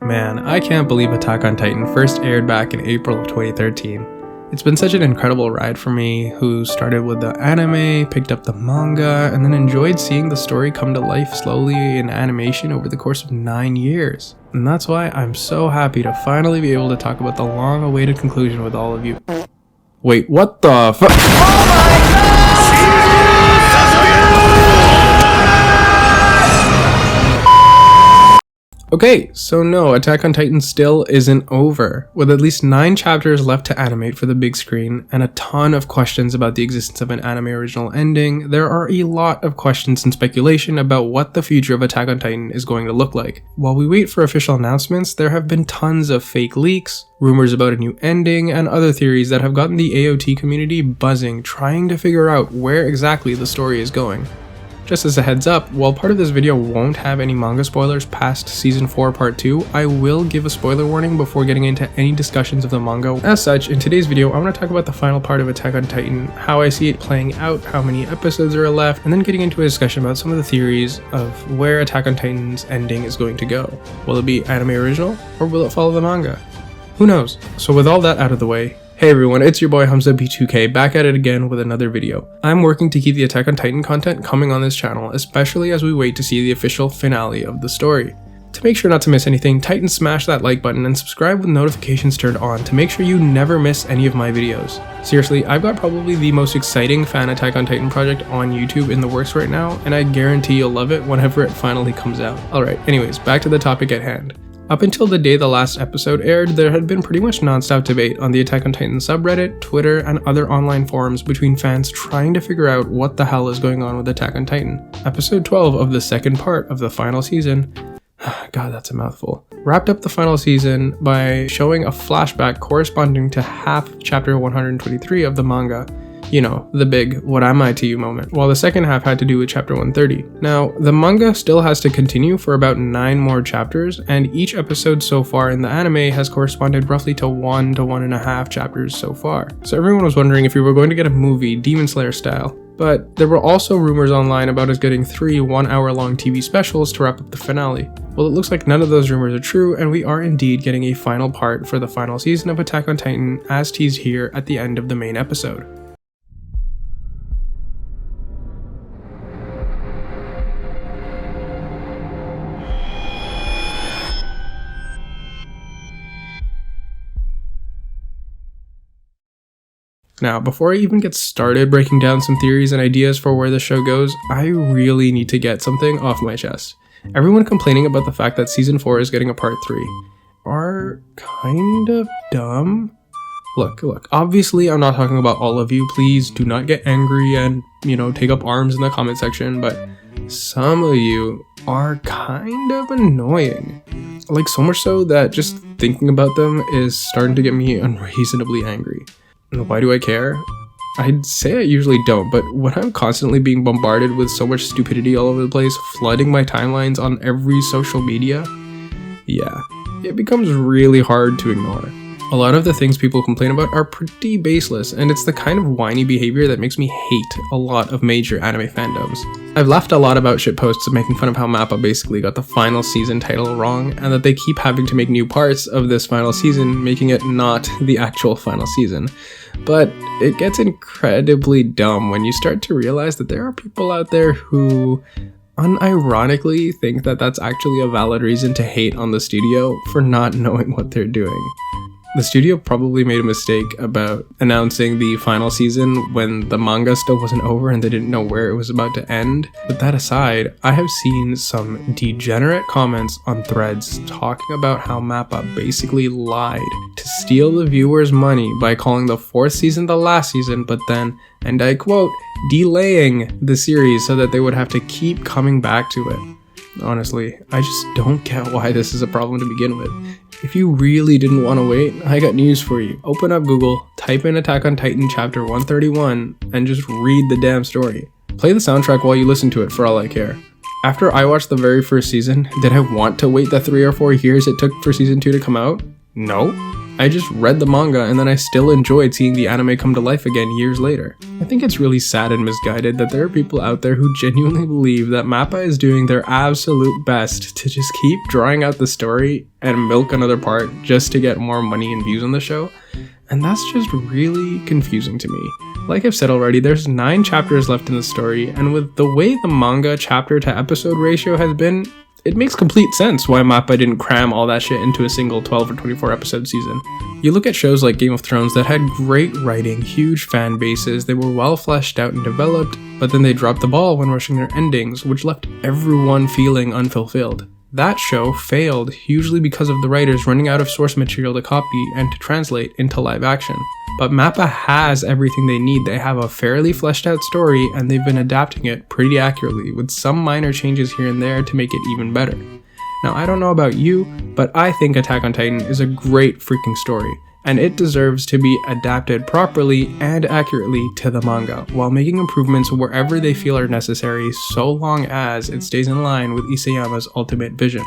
Man, I can't believe Attack on Titan first aired back in April of 2013. It's been such an incredible ride for me, who started with the anime, picked up the manga, and then enjoyed seeing the story come to life slowly in animation over the course of 9 years. And that's why I'm so happy to finally be able to talk about the long-awaited conclusion with all of you. Wait, what the fu- Oh my god! Okay, so no, Attack on Titan still isn't over. With at least 9 chapters left to animate for the big screen, and a ton of questions about the existence of an anime original ending, there are a lot of questions and speculation about what the future of Attack on Titan is going to look like. While we wait for official announcements, there have been tons of fake leaks, rumors about a new ending, and other theories that have gotten the AOT community buzzing, trying to figure out where exactly the story is going. Just as a heads up, while part of this video won't have any manga spoilers past Season 4 Part 2, I will give a spoiler warning before getting into any discussions of the manga. As such, in today's video, I want to talk about the final part of Attack on Titan, how I see it playing out, how many episodes are left, and then getting into a discussion about some of the theories of where Attack on Titan's ending is going to go. Will it be anime original, or will it follow the manga? Who knows? So with all that out of the way, hey everyone, it's your boy Hamza B2K back at it again with another video. I'm working to keep the Attack on Titan content coming on this channel, especially as we wait to see the official finale of the story. To make sure not to miss anything, Titan smash that like button and subscribe with notifications turned on to make sure you never miss any of my videos. Seriously, I've got probably the most exciting fan Attack on Titan project on YouTube in the works right now, and I guarantee you'll love it whenever it finally comes out. Alright, anyways, back to the topic at hand. Up until the day the last episode aired, there had been pretty much non-stop debate on the Attack on Titan subreddit, Twitter, and other online forums between fans trying to figure out what the hell is going on with Attack on Titan. Episode 12 of the second part of the final season, god that's a mouthful, wrapped up the final season by showing a flashback corresponding to half of chapter 123 of the manga. You know, the big what am I to you moment, while the second half had to do with chapter 130. Now, the manga still has to continue for about 9 more chapters, and each episode so far in the anime has corresponded roughly to 1 to 1.5 chapters so far. So everyone was wondering if we were going to get a movie, Demon Slayer style. But there were also rumors online about us getting 3 one-hour-long TV specials to wrap up the finale. Well, it looks like none of those rumors are true, and we are indeed getting a final part for the final season of Attack on Titan, as teased here at the end of the main episode. Now, before I even get started breaking down some theories and ideas for where the show goes, I really need to get something off my chest. Everyone complaining about the fact that Season 4 is getting a Part 3 are kind of dumb. Look, obviously I'm not talking about all of you, please do not get angry and, take up arms in the comment section, but some of you are kind of annoying. Like, so much so that just thinking about them is starting to get me unreasonably angry. Why do I care? I'd say I usually don't, but when I'm constantly being bombarded with so much stupidity all over the place, flooding my timelines on every social media, yeah, it becomes really hard to ignore. A lot of the things people complain about are pretty baseless, and it's the kind of whiny behavior that makes me hate a lot of major anime fandoms. I've laughed a lot about shitposts making fun of how MAPPA basically got the final season title wrong, and that they keep having to make new parts of this final season, making it not the actual final season. But it gets incredibly dumb when you start to realize that there are people out there who unironically think that that's actually a valid reason to hate on the studio for not knowing what they're doing. The studio probably made a mistake about announcing the final season when the manga still wasn't over and they didn't know where it was about to end. But that aside, I have seen some degenerate comments on threads talking about how MAPPA basically lied to steal the viewers' money by calling the 4th season the last season, but then, and I quote, delaying the series so that they would have to keep coming back to it. Honestly, I just don't get why this is a problem to begin with. If you really didn't want to wait, I got news for you. Open up Google, type in Attack on Titan chapter 131, and just read the damn story. Play the soundtrack while you listen to it for all I care. After I watched the very first season, did I want to wait the 3 or 4 years it took for season 2 to come out? No. I just read the manga and then I still enjoyed seeing the anime come to life again years later. I think it's really sad and misguided that there are people out there who genuinely believe that MAPPA is doing their absolute best to just keep drawing out the story and milk another part just to get more money and views on the show, and that's just really confusing to me. Like I've said already, there's 9 chapters left in the story, and with the way the manga chapter to episode ratio has been, it makes complete sense why MAPPA didn't cram all that shit into a single 12 or 24 episode season. You look at shows like Game of Thrones that had great writing, huge fan bases, they were well fleshed out and developed, but then they dropped the ball when rushing their endings, which left everyone feeling unfulfilled. That show failed hugely because of the writers running out of source material to copy and to translate into live action. But MAPPA has everything they need. They have a fairly fleshed out story and they've been adapting it pretty accurately with some minor changes here and there to make it even better. Now I don't know about you, but I think Attack on Titan is a great freaking story, and it deserves to be adapted properly and accurately to the manga, while making improvements wherever they feel are necessary, so long as it stays in line with Isayama's ultimate vision.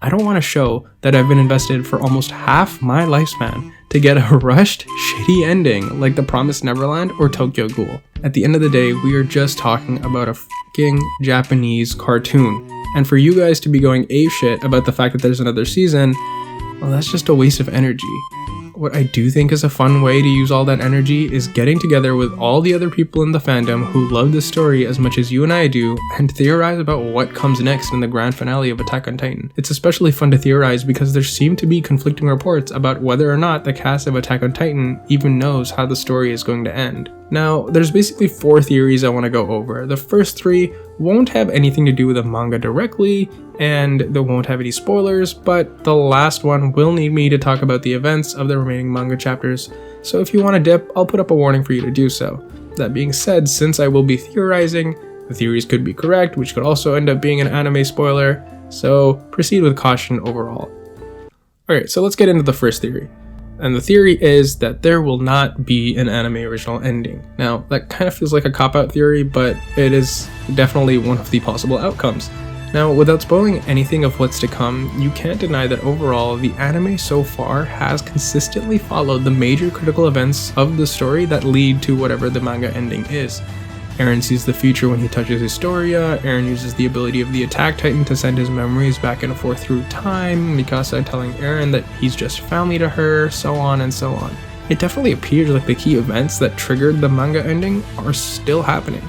I don't want a show that I've been invested for almost half my lifespan to get a rushed, shitty ending like The Promised Neverland or Tokyo Ghoul. At the end of the day, we are just talking about a fucking Japanese cartoon, and for you guys to be going apeshit about the fact that there's another season, well, that's just a waste of energy. What I do think is a fun way to use all that energy is getting together with all the other people in the fandom who love this story as much as you and I do and theorize about what comes next in the grand finale of Attack on Titan. It's especially fun to theorize because there seem to be conflicting reports about whether or not the cast of Attack on Titan even knows how the story is going to end. Now, there's basically 4 theories I want to go over. The first 3 won't have anything to do with the manga directly, and they won't have any spoilers, but the last one will need me to talk about the events of the remaining manga chapters, so if you want to dip, I'll put up a warning for you to do so. That being said, since I will be theorizing, the theories could be correct, which could also end up being an anime spoiler, so proceed with caution overall. Alright, so let's get into the first theory. And the theory is that there will not be an anime original ending. Now, that kind of feels like a cop-out theory, but it is definitely one of the possible outcomes. Now, without spoiling anything of what's to come, you can't deny that overall, the anime so far has consistently followed the major critical events of the story that lead to whatever the manga ending is. Eren sees the future when he touches Historia, Eren uses the ability of the Attack Titan to send his memories back and forth through time, Mikasa telling Eren that he's just family to her, so on and so on. It definitely appears like the key events that triggered the manga ending are still happening.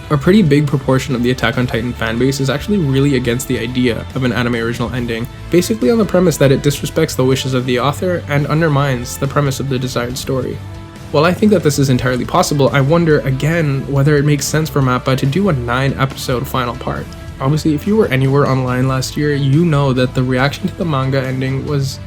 A pretty big proportion of the Attack on Titan fanbase is actually really against the idea of an anime original ending, basically on the premise that it disrespects the wishes of the author and undermines the premise of the desired story. While I think that this is entirely possible, I wonder again whether it makes sense for MAPPA to do a 9-episode final part. Obviously, if you were anywhere online last year, you know that the reaction to the manga ending was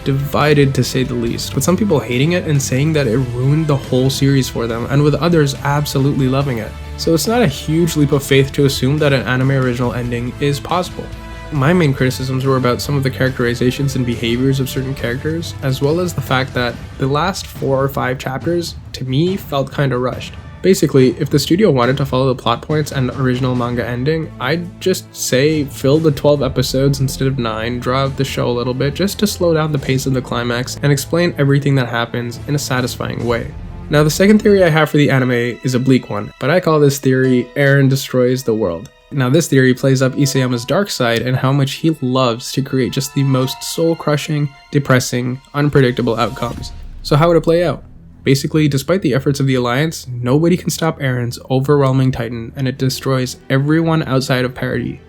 divided to say the least, with some people hating it and saying that it ruined the whole series for them, and with others absolutely loving it. So it's not a huge leap of faith to assume that an anime original ending is possible. My main criticisms were about some of the characterizations and behaviors of certain characters, as well as the fact that the last 4 or 5 chapters, to me, felt kinda rushed. Basically, if the studio wanted to follow the plot points and original manga ending, I'd just say fill the 12 episodes instead of 9, draw out the show a little bit just to slow down the pace of the climax and explain everything that happens in a satisfying way. Now, the second theory I have for the anime is a bleak one, but I call this theory Eren destroys the world. Now, this theory plays up Isayama's dark side and how much he loves to create just the most soul-crushing, depressing, unpredictable outcomes. So how would it play out? Basically, despite the efforts of the Alliance, nobody can stop Eren's overwhelming Titan, and it destroys everyone outside of parity.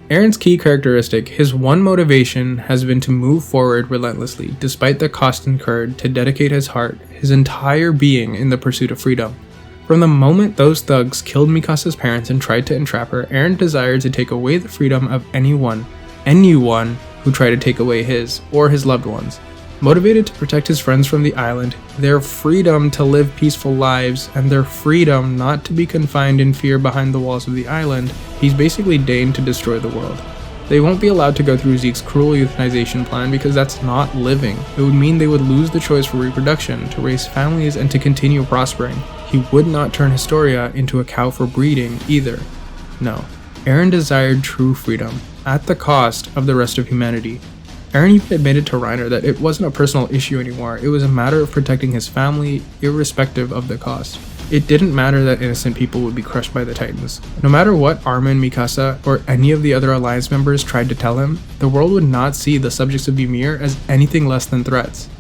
Eren's key characteristic, his one motivation, has been to move forward relentlessly, despite the cost incurred to dedicate his heart, his entire being in the pursuit of freedom. From the moment those thugs killed Mikasa's parents and tried to entrap her, Eren desired to take away the freedom of anyone who tried to take away his, or his loved ones. Motivated to protect his friends from the island, their freedom to live peaceful lives, and their freedom not to be confined in fear behind the walls of the island, he's basically deigned to destroy the world. They won't be allowed to go through Zeke's cruel euthanization plan because that's not living. It would mean they would lose the choice for reproduction, to raise families, and to continue prospering. He would not turn Historia into a cow for breeding either. No, Eren desired true freedom, at the cost of the rest of humanity. Eren even admitted to Reiner that it wasn't a personal issue anymore, it was a matter of protecting his family, irrespective of the cost. It didn't matter that innocent people would be crushed by the Titans. No matter what Armin, Mikasa, or any of the other Alliance members tried to tell him, the world would not see the subjects of Ymir as anything less than threats.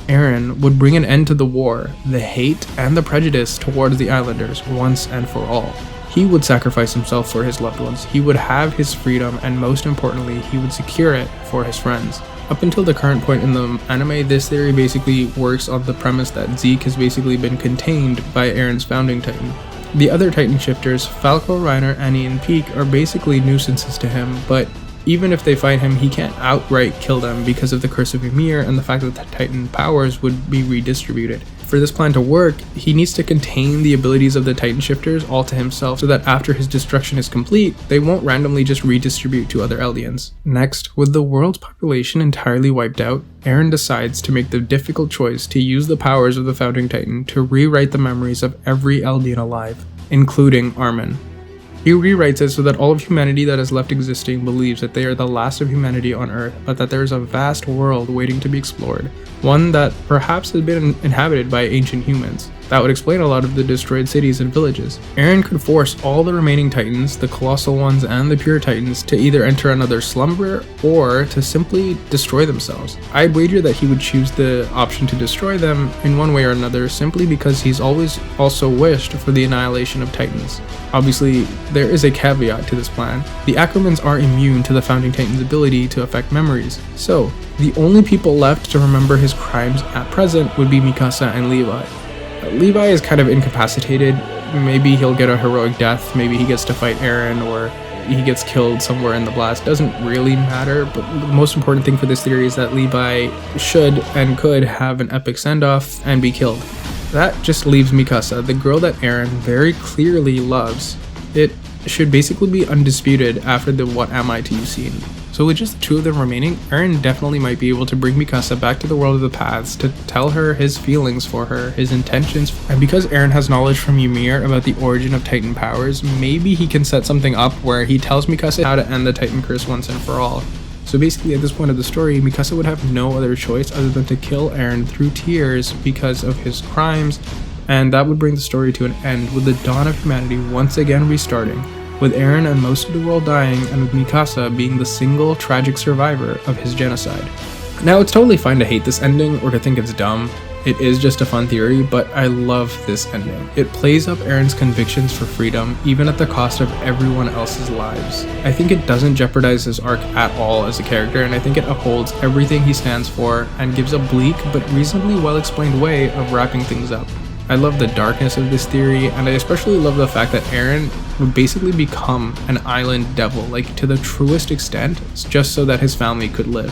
Eren would bring an end to the war, the hate, and the prejudice towards the Islanders once and for all. He would sacrifice himself for his loved ones, he would have his freedom, and most importantly, he would secure it for his friends. Up until the current point in the anime, this theory basically works on the premise that Zeke has basically been contained by Eren's founding Titan. The other Titan shifters, Falco, Reiner, Annie, and Peak, are basically nuisances to him, but even if they fight him, he can't outright kill them because of the curse of Ymir and the fact that the Titan powers would be redistributed. For this plan to work, he needs to contain the abilities of the Titan shifters all to himself so that after his destruction is complete, they won't randomly just redistribute to other Eldians. Next, with the world's population entirely wiped out, Eren decides to make the difficult choice to use the powers of the founding Titan to rewrite the memories of every Eldian alive, including Armin. He rewrites it so that all of humanity that is left existing believes that they are the last of humanity on Earth, but that there is a vast world waiting to be explored, one that perhaps has been inhabited by ancient humans. That would explain a lot of the destroyed cities and villages. Eren could force all the remaining Titans, the Colossal ones and the Pure Titans, to either enter another slumber or to simply destroy themselves. I'd wager that he would choose the option to destroy them in one way or another simply because he's always also wished for the annihilation of Titans. Obviously, there is a caveat to this plan. The Ackermans are immune to the founding Titan's ability to affect memories, so the only people left to remember his crimes at present would be Mikasa and Levi. Levi is kind of incapacitated. Maybe he'll get a heroic death, maybe he gets to fight Eren, or he gets killed somewhere in the blast. Doesn't really matter, but the most important thing for this theory is that Levi should and could have an epic send-off and be killed. That just leaves Mikasa, the girl that Eren very clearly loves. It should basically be undisputed after the What Am I to You scene. So with just the two of them remaining, Eren definitely might be able to bring Mikasa back to the world of the paths to tell her his feelings for her, his intentions, and because Eren has knowledge from Ymir about the origin of Titan powers, maybe he can set something up where he tells Mikasa how to end the Titan curse once and for all. So basically at this point of the story, Mikasa would have no other choice other than to kill Eren through tears because of his crimes, and that would bring the story to an end with the dawn of humanity once again restarting, with Eren and most of the world dying and with Mikasa being the single tragic survivor of his genocide. Now it's totally fine to hate this ending or to think it's dumb. It is just a fun theory, but I love this ending. It plays up Eren's convictions for freedom, even at the cost of everyone else's lives. I think it doesn't jeopardize his arc at all as a character, and I think it upholds everything he stands for and gives a bleak but reasonably well explained way of wrapping things up. I love the darkness of this theory, and I especially love the fact that Eren would basically become an island devil, like to the truest extent, just so that his family could live.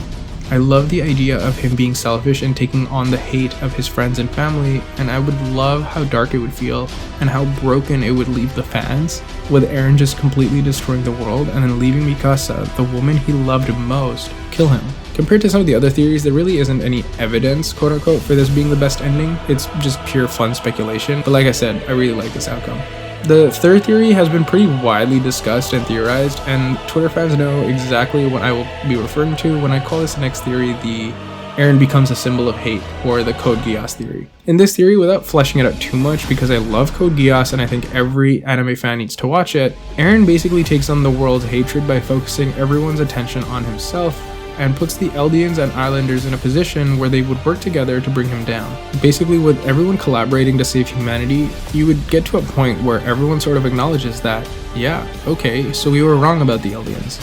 I love the idea of him being selfish and taking on the hate of his friends and family, and I would love how dark it would feel and how broken it would leave the fans, with Eren just completely destroying the world and then leaving Mikasa, the woman he loved most, kill him. Compared to some of the other theories, there really isn't any evidence, quote unquote, for this being the best ending. It's just pure fun speculation, but like I said, I really like this outcome. The third theory has been pretty widely discussed and theorized, and Twitter fans know exactly what I will be referring to when I call this next theory the Eren becomes a symbol of hate, or the Code Geass theory. In this theory, without fleshing it out too much, because I love Code Geass and I think every anime fan needs to watch it, Eren basically takes on the world's hatred by focusing everyone's attention on himself, and puts the Eldians and Islanders in a position where they would work together to bring him down. Basically, with everyone collaborating to save humanity, you would get to a point where everyone sort of acknowledges that, yeah, okay, so we were wrong about the Eldians.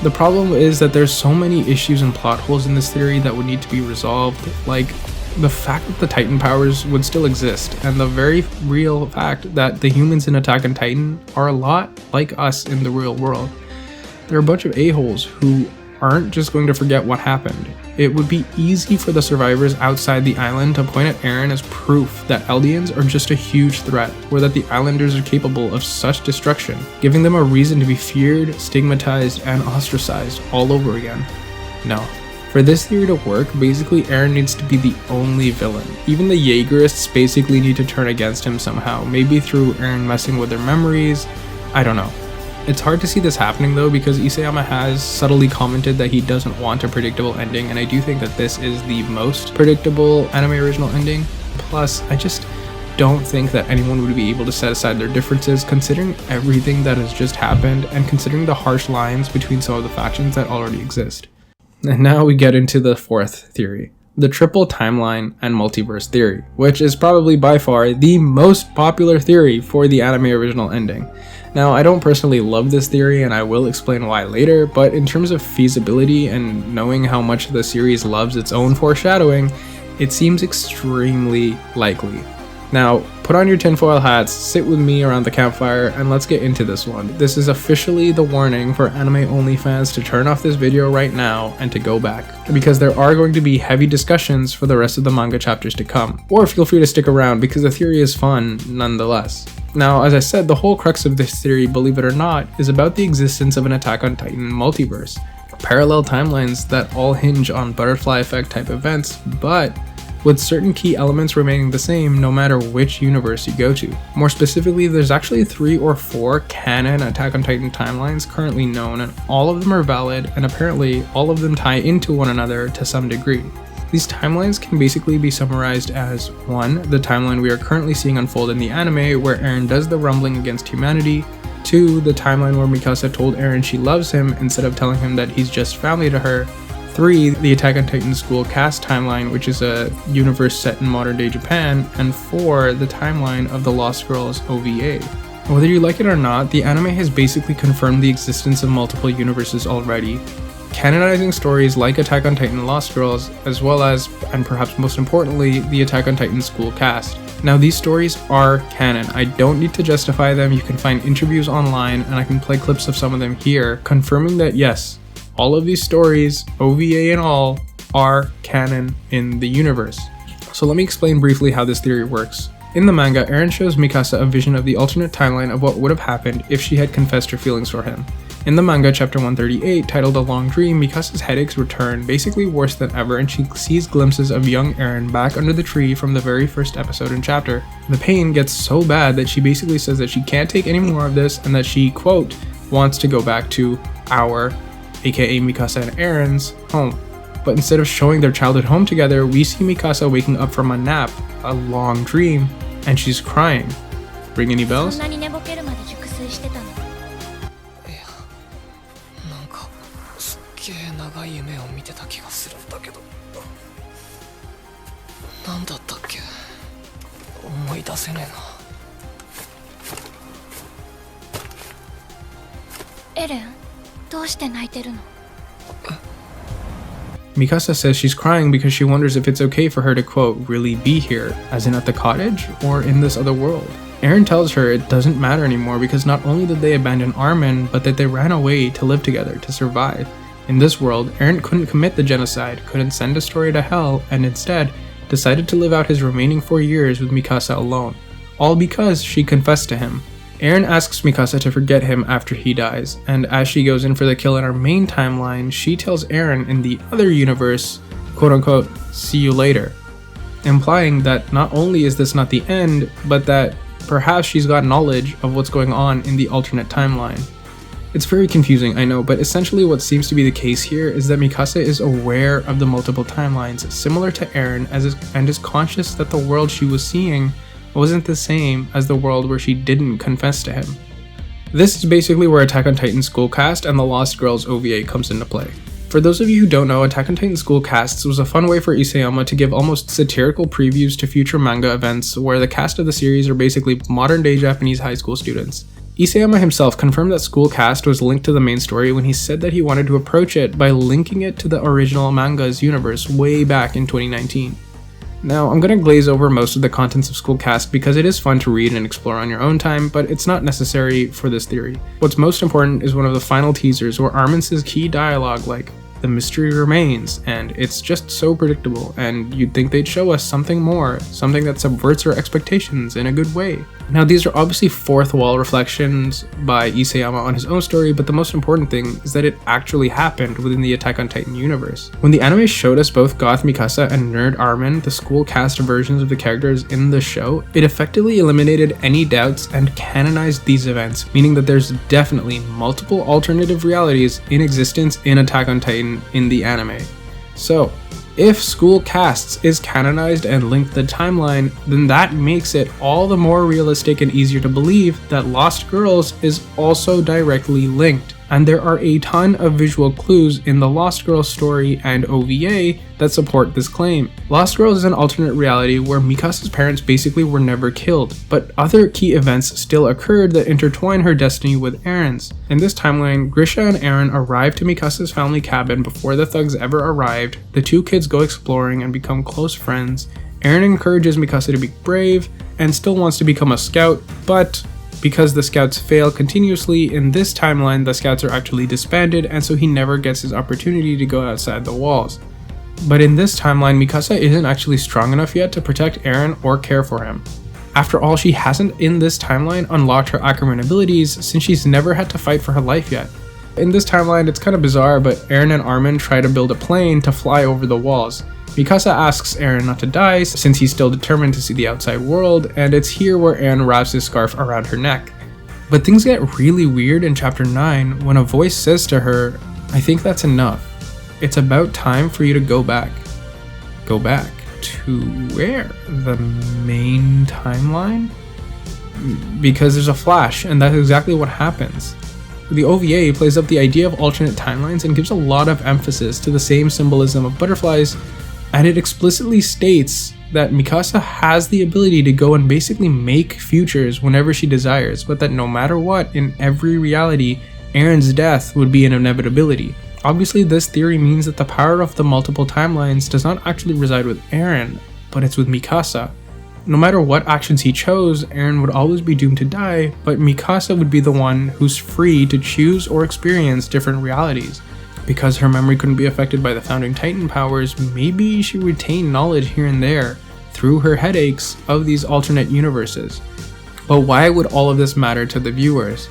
The problem is that there's so many issues and plot holes in this theory that would need to be resolved, like the fact that the Titan powers would still exist, and the very real fact that the humans in Attack on Titan are a lot like us in the real world. They're a bunch of a-holes who aren't just going to forget what happened. It would be easy for the survivors outside the island to point at Eren as proof that Eldians are just a huge threat, or that the Islanders are capable of such destruction, giving them a reason to be feared, stigmatized, and ostracized all over again. No. For this theory to work, basically Eren needs to be the only villain. Even the Jaegerists basically need to turn against him somehow, maybe through Eren messing with their memories, I don't know. It's hard to see this happening though, because Isayama has subtly commented that he doesn't want a predictable ending, and I do think that this is the most predictable anime original ending. Plus, I just don't think that anyone would be able to set aside their differences considering everything that has just happened and considering the harsh lines between some of the factions that already exist. And now we get into the fourth theory, the triple timeline and multiverse theory, which is probably by far the most popular theory for the anime original ending. Now, I don't personally love this theory, and I will explain why later, but in terms of feasibility and knowing how much the series loves its own foreshadowing, it seems extremely likely. Now, put on your tinfoil hats, sit with me around the campfire, and let's get into this one. This is officially the warning for anime-only fans to turn off this video right now and to go back, because there are going to be heavy discussions for the rest of the manga chapters to come. Or feel free to stick around, because the theory is fun nonetheless. Now, as I said, the whole crux of this theory, believe it or not, is about the existence of an Attack on Titan multiverse. Parallel timelines that all hinge on butterfly effect type events, but with certain key elements remaining the same no matter which universe you go to. More specifically, there's actually 3 or 4 canon Attack on Titan timelines currently known, and all of them are valid, and apparently all of them tie into one another to some degree. These timelines can basically be summarized as 1. The timeline we are currently seeing unfold in the anime where Eren does the rumbling against humanity. 2. The timeline where Mikasa told Eren she loves him instead of telling him that he's just family to her. 3. The Attack on Titan school cast timeline, which is a universe set in modern day Japan. And 4. The timeline of the Lost Girls OVA. Whether you like it or not, the anime has basically confirmed the existence of multiple universes already, canonizing stories like Attack on Titan Lost Girls, as well as, and perhaps most importantly, the Attack on Titan school cast. Now, these stories are canon. I don't need to justify them. You can find interviews online, and I can play clips of some of them here, confirming that yes, all of these stories, OVA and all, are canon in the universe. So let me explain briefly how this theory works. In the manga, Eren shows Mikasa a vision of the alternate timeline of what would have happened if she had confessed her feelings for him. In the manga, chapter 138, titled A Long Dream, Mikasa's headaches return, basically worse than ever, and she sees glimpses of young Eren back under the tree from the very first episode and chapter. The pain gets so bad that she basically says that she can't take any more of this and that she, quote, wants to go back to our, aka Mikasa and Eren's, home. But instead of showing their childhood home together, we see Mikasa waking up from a nap, a long dream, and she's crying. Ring any bells? Eren, どうして泣いてるの? Mikasa says she's crying because she wonders if it's okay for her to, quote, really be here, as in at the cottage, or in this other world. Eren tells her it doesn't matter anymore because not only did they abandon Armin, but that they ran away to live together, to survive. In this world, Eren couldn't commit the genocide, couldn't send a story to hell, and instead decided to live out his remaining 4 years with Mikasa alone. All because she confessed to him. Eren asks Mikasa to forget him after he dies, and as she goes in for the kill in our main timeline, she tells Eren in the other universe, quote-unquote, see you later, implying that not only is this not the end, but that perhaps she's got knowledge of what's going on in the alternate timeline. It's very confusing, I know, but essentially what seems to be the case here is that Mikasa is aware of the multiple timelines, similar to Eren, and is conscious that the world she was seeing wasn't the same as the world where she didn't confess to him. This is basically where Attack on Titan School Cast and the Lost Girls OVA comes into play. For those of you who don't know, Attack on Titan School Casts was a fun way for Isayama to give almost satirical previews to future manga events where the cast of the series are basically modern day Japanese high school students. Isayama himself confirmed that School Cast was linked to the main story when he said that he wanted to approach it by linking it to the original manga's universe way back in 2019. Now, I'm going to glaze over most of the contents of School Cast because it is fun to read and explore on your own time, but it's not necessary for this theory. What's most important is one of the final teasers where Armin says key dialogue like, the mystery remains, and it's just so predictable, and you'd think they'd show us something more, something that subverts our expectations in a good way. Now, these are obviously fourth wall reflections by Isayama on his own story, but the most important thing is that it actually happened within the Attack on Titan universe. When the anime showed us both Goth Mikasa and Nerd Armin, the school cast versions of the characters in the show, it effectively eliminated any doubts and canonized these events, meaning that there's definitely multiple alternative realities in existence in Attack on Titan in the anime. So, if school casts is canonized and linked the timeline, then that makes it all the more realistic and easier to believe that Lost Girls is also directly linked. And there are a ton of visual clues in the Lost Girls story and OVA that support this claim. Lost Girls is an alternate reality where Mikasa's parents basically were never killed, but other key events still occurred that intertwine her destiny with Eren's. In this timeline, Grisha and Eren arrive to Mikasa's family cabin before the thugs ever arrived. The two kids go exploring and become close friends. Eren encourages Mikasa to be brave and still wants to become a scout, but because the scouts fail continuously in this timeline, the scouts are actually disbanded, and so he never gets his opportunity to go outside the walls. But in this timeline, Mikasa isn't actually strong enough yet to protect Eren or care for him. After all, she hasn't in this timeline unlocked her Ackerman abilities since she's never had to fight for her life yet. In this timeline, it's kind of bizarre, but Eren and Armin try to build a plane to fly over the walls. Mikasa asks Eren not to die since he's still determined to see the outside world, and it's here where Eren wraps his scarf around her neck. But things get really weird in chapter 9 when a voice says to her, "I think that's enough. It's about time for you to go back." Go back to where? The main timeline? Because there's a flash, and that's exactly what happens. The OVA plays up the idea of alternate timelines and gives a lot of emphasis to the same symbolism of butterflies, and it explicitly states that Mikasa has the ability to go and basically make futures whenever she desires, but that no matter what, in every reality, Eren's death would be an inevitability. Obviously, this theory means that the power of the multiple timelines does not actually reside with Eren, but it's with Mikasa. No matter what actions he chose, Eren would always be doomed to die, but Mikasa would be the one who's free to choose or experience different realities. Because her memory couldn't be affected by the founding Titan powers, maybe she retained knowledge here and there through her headaches of these alternate universes. But why would all of this matter to the viewers?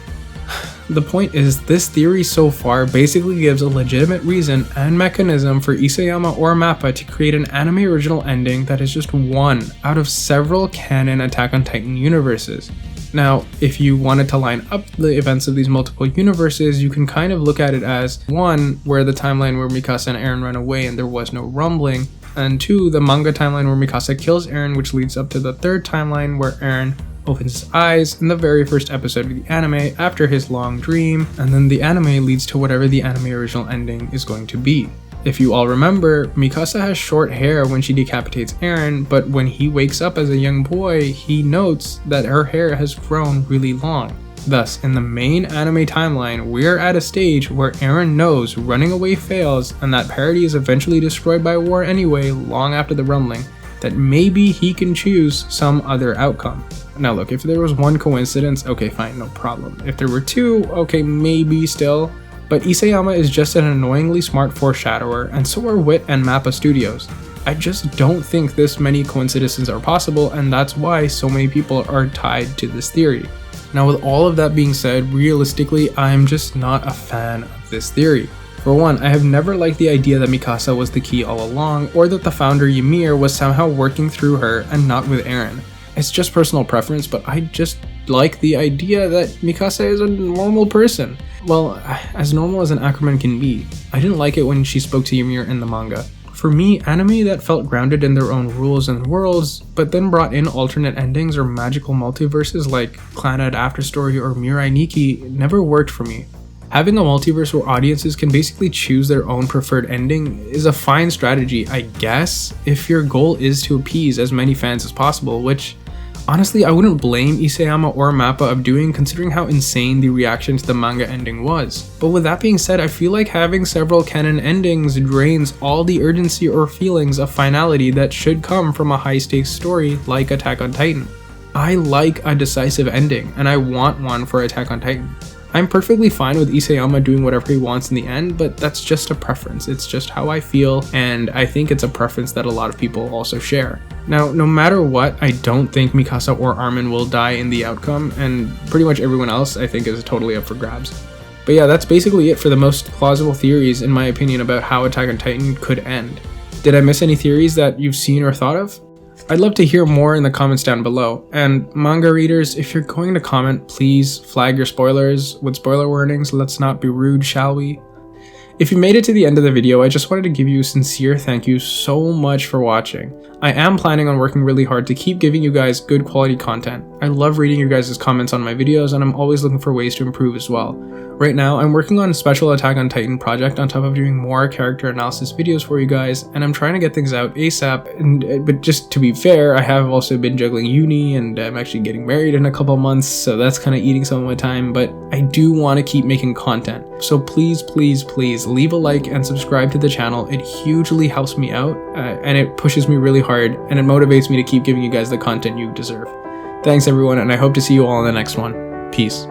The point is, this theory so far basically gives a legitimate reason and mechanism for Isayama or MAPPA to create an anime original ending that is just one out of several canon Attack on Titan universes. Now, if you wanted to line up the events of these multiple universes, you can kind of look at it as 1, where the timeline where Mikasa and Eren run away and there was no rumbling, and 2, the manga timeline where Mikasa kills Eren, which leads up to the third timeline where Eren opens his eyes in the very first episode of the anime after his long dream, and then the anime leads to whatever the anime original ending is going to be. If you all remember, Mikasa has short hair when she decapitates Eren, but when he wakes up as a young boy, he notes that her hair has grown really long. Thus, in the main anime timeline, we're at a stage where Eren knows running away fails and that Parity is eventually destroyed by war anyway long after the rumbling, that maybe he can choose some other outcome. Now look, if there was one coincidence, okay fine, no problem. If there were two, okay maybe still. But Isayama is just an annoyingly smart foreshadower, and so are WIT and MAPPA Studios. I just don't think this many coincidences are possible, and that's why so many people are tied to this theory. Now with all of that being said, realistically, I'm just not a fan of this theory. For one, I have never liked the idea that Mikasa was the key all along, or that the founder Ymir was somehow working through her and not with Eren. It's just personal preference, but I just like the idea that Mikasa is a normal person. Well, as normal as an Ackerman can be. I didn't like it when she spoke to Ymir in the manga. For me, anime that felt grounded in their own rules and worlds, but then brought in alternate endings or magical multiverses like Clannad Afterstory or Mirai Nikki never worked for me. Having a multiverse where audiences can basically choose their own preferred ending is a fine strategy, I guess, if your goal is to appease as many fans as possible, which honestly I wouldn't blame Isayama or MAPPA of doing, considering how insane the reaction to the manga ending was. But with that being said, I feel like having several canon endings drains all the urgency or feelings of finality that should come from a high stakes story like Attack on Titan. I like a decisive ending, and I want one for Attack on Titan. I'm perfectly fine with Isayama doing whatever he wants in the end, but that's just a preference. It's just how I feel, and I think it's a preference that a lot of people also share. Now, no matter what, I don't think Mikasa or Armin will die in the outcome, and pretty much everyone else I think is totally up for grabs. But yeah, that's basically it for the most plausible theories in my opinion about how Attack on Titan could end. Did I miss any theories that you've seen or thought of? I'd love to hear more in the comments down below. And manga readers, if you're going to comment, please flag your spoilers with spoiler warnings. Let's not be rude, shall we? If you made it to the end of the video, I just wanted to give you a sincere thank you so much for watching. I am planning on working really hard to keep giving you guys good quality content. I love reading your guys' comments on my videos, and I'm always looking for ways to improve as well. Right now, I'm working on a special Attack on Titan project on top of doing more character analysis videos for you guys, and I'm trying to get things out ASAP, but just to be fair, I have also been juggling uni, and I'm actually getting married in a couple months, so that's kind of eating some of my time, but I do want to keep making content. So please, please, please leave a like and subscribe to the channel. It hugely helps me out, and it pushes me really hard, and it motivates me to keep giving you guys the content you deserve. Thanks everyone, and I hope to see you all in the next one. Peace.